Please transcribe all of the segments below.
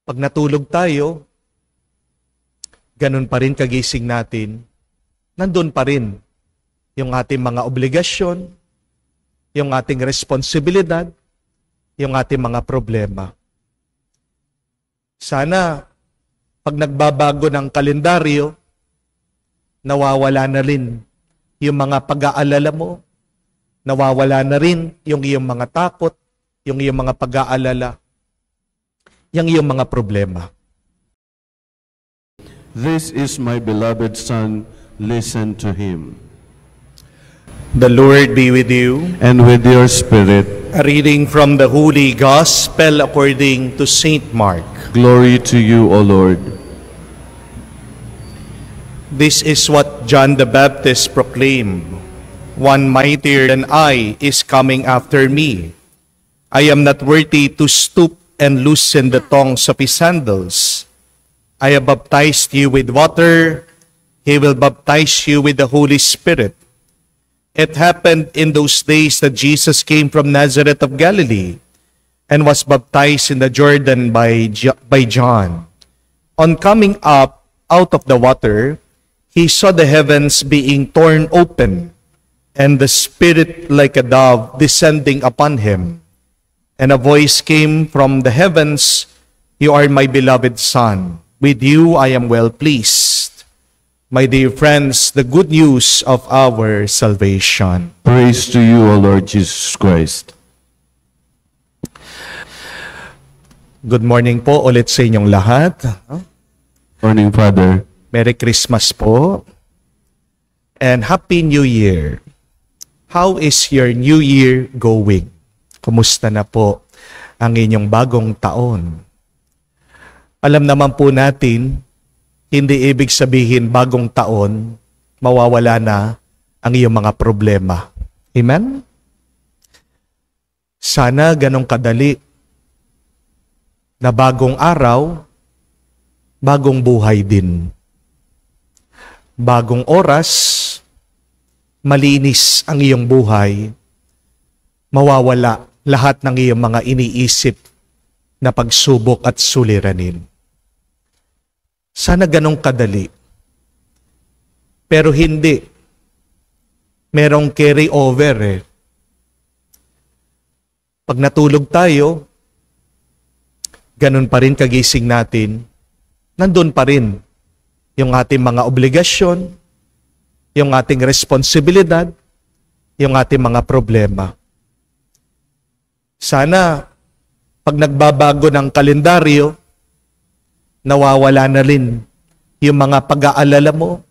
Pag natulog tayo, ganun pa rin kagising natin, nandun pa rin yung ating mga obligasyon, yung ating responsibilidad, yung ating mga problema. Sana, pag nagbabago ng kalendaryo, nawawala na rin yung mga pag-aalala mo, nawawala na rin yung iyong mga takot, yung iyong mga pag-aalala, yung iyong mga problema. This is my beloved Son, listen to him. The Lord be with you. And with your spirit, A reading from the Holy Gospel according to Saint Mark. glory to you, O Lord. This is what John the Baptist proclaimed. One mightier than I is coming after me. I am not worthy to stoop and loosen the tongs of his sandals. I have baptized you with water. He will baptize you with the Holy Spirit. It happened in those days that Jesus came from Nazareth of Galilee and was baptized in the Jordan by John. On coming up out of the water, he saw the heavens being torn open and the Spirit like a dove descending upon him. And a voice came from the heavens, "You are my beloved Son. With you I am well pleased." My dear friends, the good news of our salvation. Praise to you, O Lord Jesus Christ. Good morning po ulit sa inyong lahat. Morning, Father. Merry Christmas po. And Happy New Year. How is your New Year going? Kumusta na po ang inyong bagong taon? Alam naman po natin, hindi ibig sabihin bagong taon, mawawala na ang iyong mga problema. Amen? Sana ganong kadali na bagong araw, bagong buhay din. Bagong oras, malinis ang iyong buhay, mawawala lahat ng iyong mga iniisip na pagsubok at suliranin. Sana ganong kadali. Pero hindi. Merong carry over . Pag natulog tayo, ganun pa rin kagising natin, nandun pa rin yung ating mga obligasyon, yung ating responsibilidad, yung ating mga problema. Sana, pag nagbabago ng kalendaryo, nawawala na rin yung mga pag-aalala mo,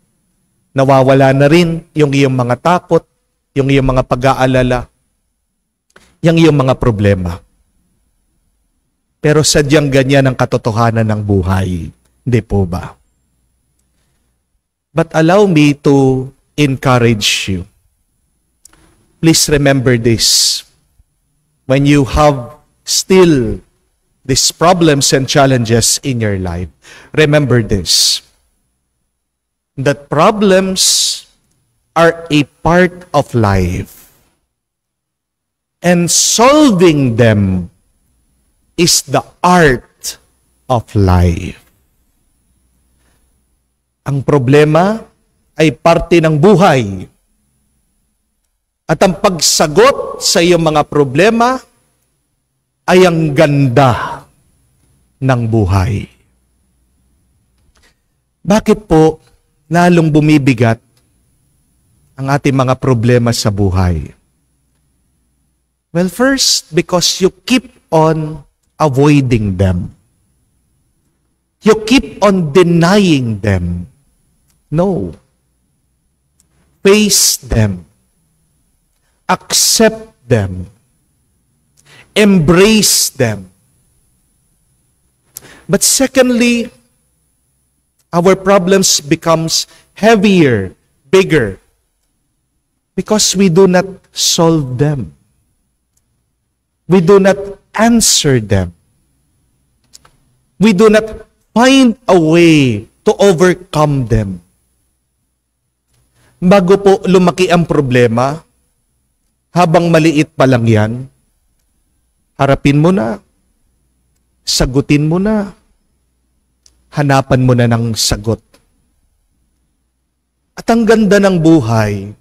nawawala na rin yung iyong mga takot, yung iyong mga pag-aalala, yung iyong mga problema. Pero sadyang ganyan ang katotohanan ng buhay. Hindi po ba? But allow me to encourage you. Please remember this. When you have still these problems and challenges in your life, remember this. That problems are a part of life. And solving them is the art of life. Ang problema ay parte ng buhay. At ang pagsagot sa iyong mga problema ay ang ganda ng buhay. Bakit po lalong bumibigat ang ating mga problema sa buhay? Well, first, because you keep on avoiding them. You keep on denying them. No. Face them. Accept them. Embrace them. But secondly, our problems becomes heavier, bigger, because we do not solve them. We do not answer them. We do not find a way to overcome them. Bago po lumaki ang problema, habang maliit pa lang yan, harapin mo na, sagutin mo na, hanapan mo na ng sagot. At ang ganda ng buhay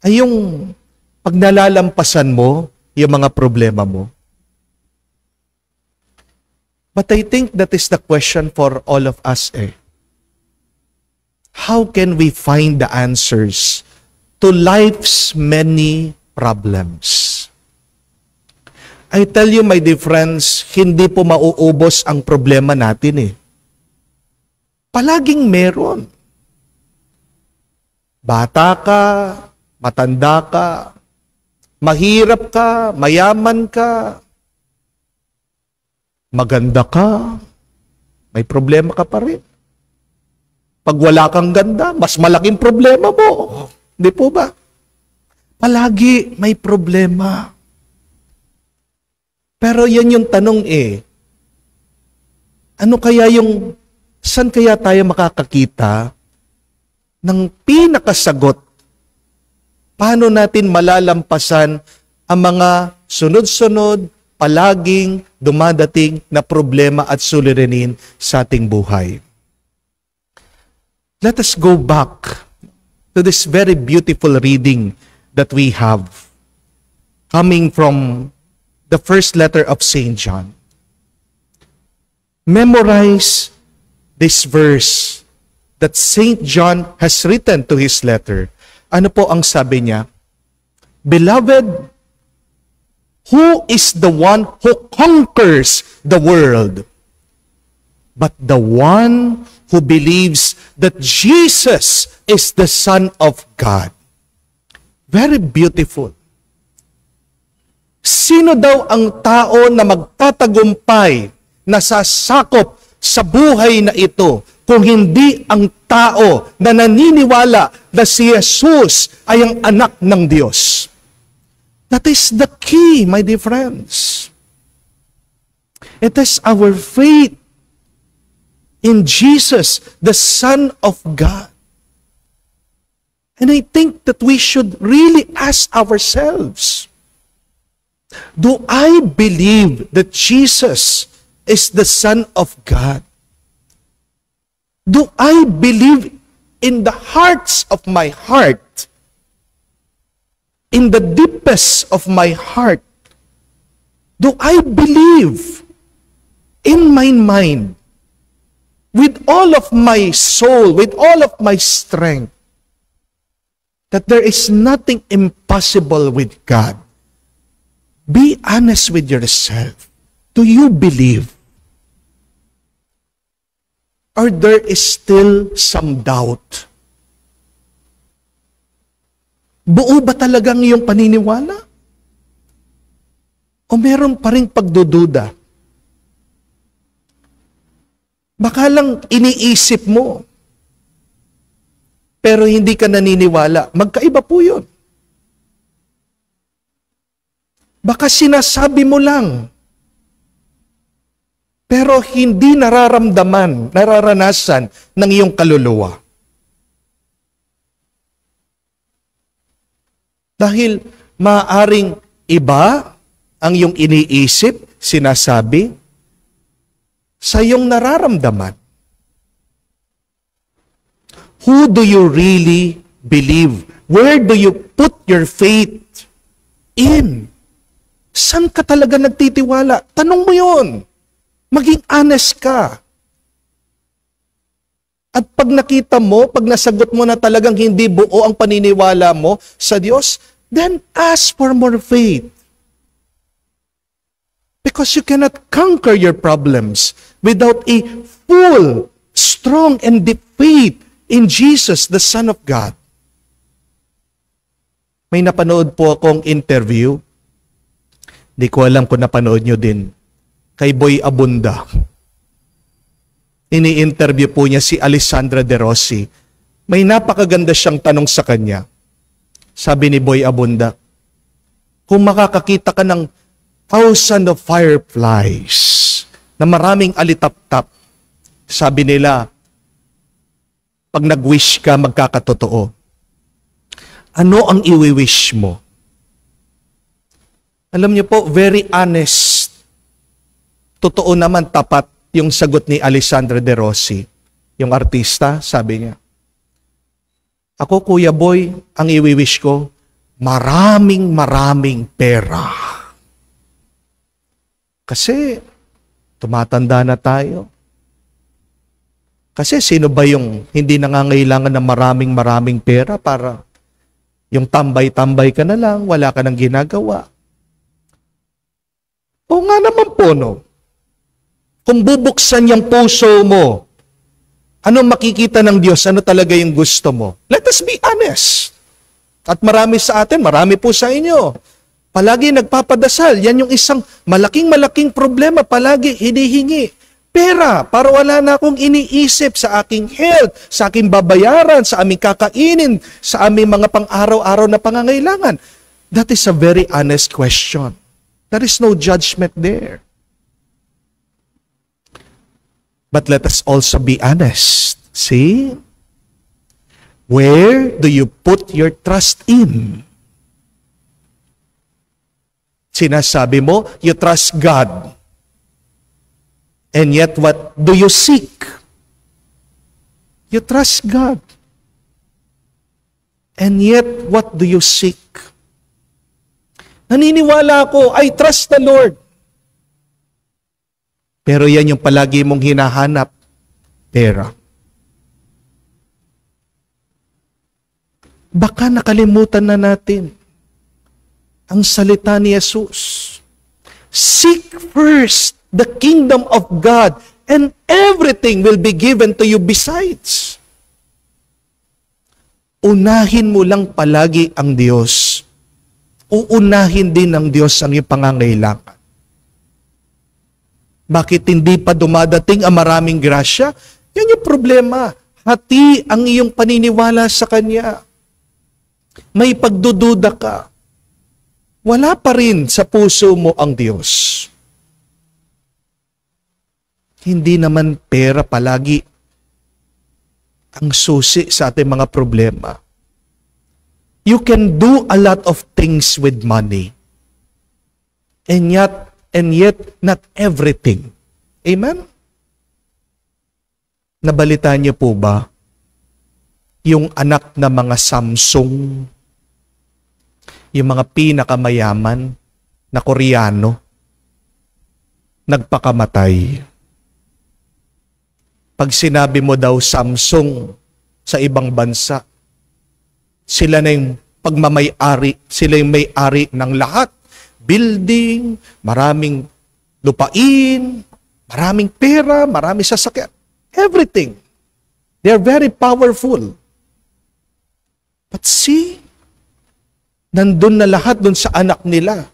ay yung pag nalalampasan mo yung mga problema mo. But I think that is the question for all of us How can we find the answers to life's many problems? I tell you, my dear friends, hindi po mauubos ang problema natin Palaging meron. Bata ka, matanda ka, mahirap ka, mayaman ka, maganda ka, may problema ka pa rin. Pag wala kang ganda, mas malaking problema mo. Hindi po ba? Palagi may problema. Pero yan yung tanong saan kaya tayo makakakita ng pinakasagot? Paano natin malalampasan ang mga sunod-sunod, palaging dumadating na problema at suliranin sa ating buhay? Let us go back to this very beautiful reading that we have coming from the first letter of St. John. Memorize this verse that St. John has written to his letter. Ano po ang sabi niya? Beloved, who is the one who conquers the world? But the one who believes that Jesus is the Son of God. Very beautiful. Sino daw ang tao na magtatagumpay, na sasakop sa buhay na ito, kung hindi ang tao na naniniwala na si Jesus ay ang anak ng Diyos? That is the key, my dear friends. It is our faith in Jesus, the Son of God. And I think that we should really ask ourselves, do I believe that Jesus is the Son of God? Do I believe in the hearts of my heart, in the deepest of my heart, do I believe in my mind, with all of my soul, with all of my strength, that there is nothing impossible with God? Be honest with yourself. Do you believe? Or there is still some doubt? Buo ba talagang iyong paniniwala? O meron pa ring pagdududa? Baka lang iniisip mo, pero hindi ka naniniwala. Magkaiba po yun. Baka sinasabi mo lang, pero hindi nararanasan ng iyong kaluluwa. Dahil maaaring iba ang iyong iniisip, sinasabi, sa iyong nararamdaman. Who do you really believe? Where do you put your faith in? Saan ka talaga nagtitiwala? Tanong mo yun. Maging honest ka. At pag nakita mo, pag nasagot mo na talagang hindi buo ang paniniwala mo sa Diyos, then ask for more faith. Because you cannot conquer your problems without a full, strong, and deep faith in Jesus, the Son of God. May napanood po akong interview. Di ko alam kung napanood nyo din. Kay Boy Abunda. Ini-interview po niya si Alessandra De Rossi. May napakaganda siyang tanong sa kanya. Sabi ni Boy Abunda, kung makakakita ka ng 1,000 of fireflies na maraming alitap-tap, sabi nila, pag nag-wish ka, magkakatotoo. Ano ang iwi-wish mo? Alam niyo po, very honest. Totoo naman, tapat. yung sagot ni Alessandra De Rossi, yung artista, sabi niya, ako, Kuya Boy, ang iwi-wish ko, maraming pera. Kasi, tumatanda na tayo. Kasi sino ba yung hindi nangangailangan ng maraming pera para yung tambay-tambay ka na lang, wala ka nang ginagawa? O nga naman po, no? Kung bubuksan yung puso mo, anong makikita ng Diyos? Ano talaga yung gusto mo? Let us be honest. At marami sa atin, marami po sa inyo, palagi nagpapadasal. Yan yung isang malaking problema, palagi hinihingi. Pera, para wala na akong iniisip sa aking health, sa aking babayaran, sa aming kakainin, sa aming mga pang-araw-araw na pangangailangan. That is a very honest question. There is no judgment there. But let us also be honest. See? Where do you put your trust in? Sinasabi mo, you trust God. And yet, what do you seek? You trust God. And yet, what do you seek? Naniniwala ako, I trust the Lord. Pero yan yung palagi mong hinahanap, pera. Baka nakalimutan na natin ang salita ni Jesus. Seek first the kingdom of God and everything will be given to you besides. Unahin mo lang palagi ang Diyos. Uunahin din ng Diyos ang iyong pangangailangan. Bakit hindi pa dumadating ang maraming grasya? Yan yung problema. Hati ang iyong paniniwala sa Kanya. May pagdududa ka. Wala pa rin sa puso mo ang Diyos. Hindi naman pera palagi ang susi sa ating mga problema. You can do a lot of things with money. And yet not everything. Amen? Nabalitaan niyo po ba yung anak na mga Samsung, yung mga pinakamayaman na Koreano, nagpakamatay? Pag sinabi mo daw Samsung sa ibang bansa, sila na yung pagmamay-ari, sila yung may-ari ng lahat. Building, maraming lupain, maraming pera, maraming sasakyan. Everything. They are very powerful. But see, nandun na lahat dun sa anak nila.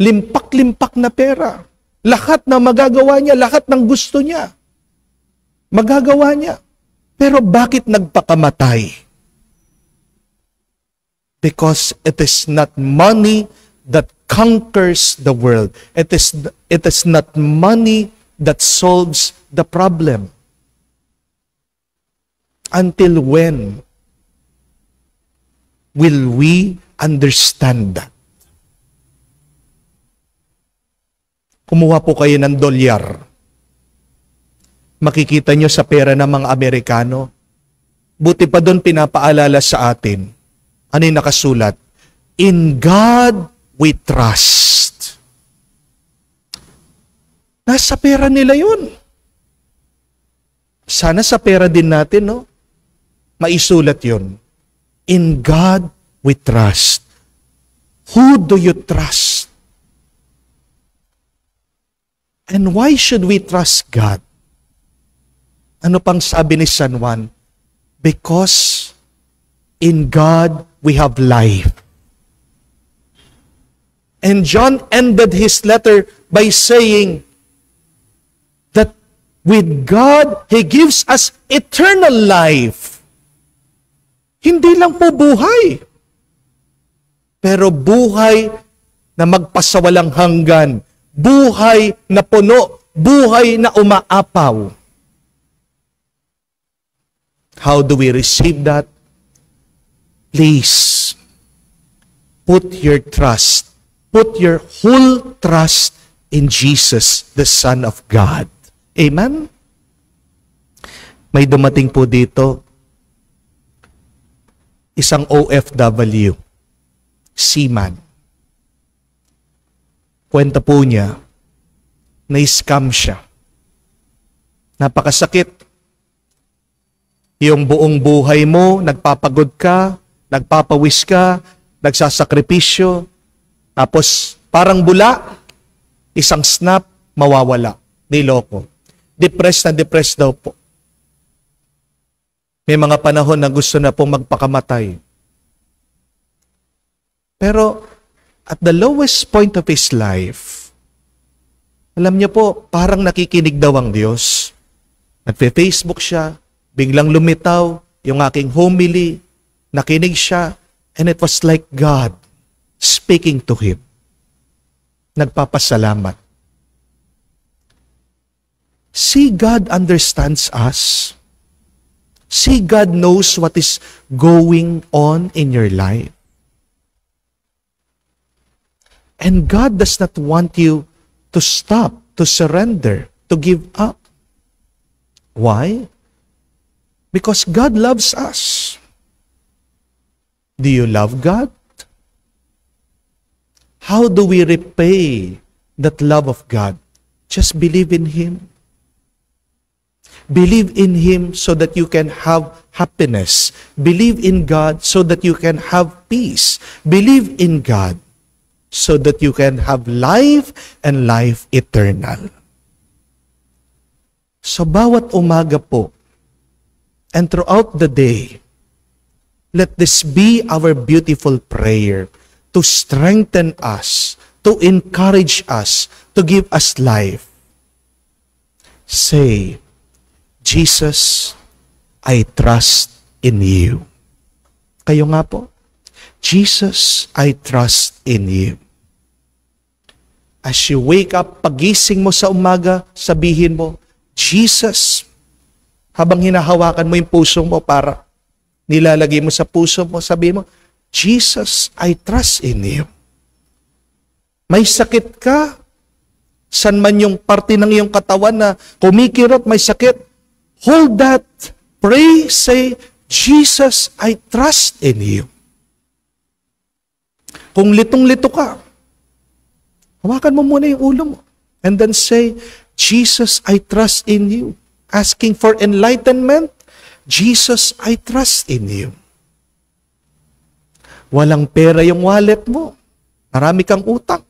Limpak-limpak na pera. Lahat na magagawa niya, lahat ng gusto niya. Magagawa niya. Pero bakit nagpakamatay? Because it is not money that conquers the world. It is not money that solves the problem. Until when will we understand that? Kumuha po kayo ng dolyar. Makikita nyo sa pera ng mga Amerikano. Buti pa doon pinapaalala sa atin. Ano yung nakasulat? In God we trust. Nasa pera nila yun. Sana sa pera din natin, no? Maisulat yun. In God we trust. Who do you trust? And why should we trust God? Ano pang sabi ni San Juan? Because in God we have life. And John ended his letter by saying that with God, He gives us eternal life. Hindi lang po buhay, pero buhay na magpasawalang hanggan, buhay na puno, buhay na umaapaw. How do we receive that? Please, put your trust, put your whole trust in Jesus, the Son of God. Amen? May dumating po dito, isang OFW, seaman. Kwenta po niya, na-scam siya. Napakasakit. Yung buong buhay mo, nagpapagod ka, nagpapawis ka, nagsasakripisyo, tapos parang bula, isang snap, mawawala. Niloko. Depressed na depressed daw po. May mga panahon na gusto na pong magpakamatay. Pero at the lowest point of his life, alam niyo po, parang nakikinig daw ang Diyos. Nagpe-Facebook siya, biglang lumitaw yung aking homily, nakinig siya, and it was like God speaking to him. Nagpapasalamat. See, God understands us. See, God knows what is going on in your life. And God does not want you to stop, to surrender, to give up. Why? Because God loves us. Do you love God? How do we repay that love of God? Just believe in Him. Believe in Him so that you can have happiness. Believe in God so that you can have peace. Believe in God so that you can have life and life eternal. So bawat umaga po and throughout the day, let this be our beautiful prayer to strengthen us, to encourage us, to give us life. Say, Jesus, I trust in you. Kayo nga po, Jesus, I trust in you. As you wake up, pagising mo sa umaga, sabihin mo, Jesus, habang hinahawakan mo yung puso mo para nilalagay mo sa puso mo, sabihin mo, Jesus, I trust in you. May sakit ka, san man yung parte ng iyong katawan na kumikirot, may sakit, hold that, pray, say, Jesus, I trust in you. Kung litong-lito ka, hawakan mo muna yung ulo mo. And then say, Jesus, I trust in you. Asking for enlightenment, Jesus, I trust in you. Walang pera yung wallet mo. Marami kang utang.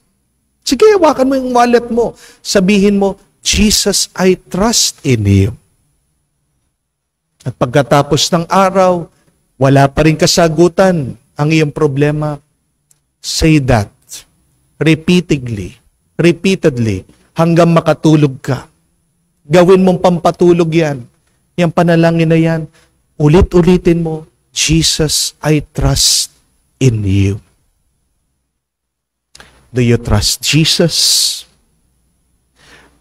Sige, hawakan mo yung wallet mo. Sabihin mo, Jesus, I trust in you. At pagkatapos ng araw, wala pa rin kasagutan ang iyong problema. Say that repeatedly, hanggang makatulog ka. Gawin mong pampatulog yan. Yung panalangin na yan, ulit-ulitin mo, Jesus, I trust in you. Do you trust Jesus?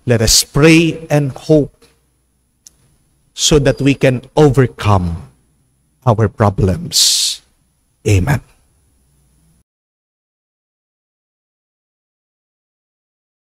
Let us pray and hope so that we can overcome our problems. Amen.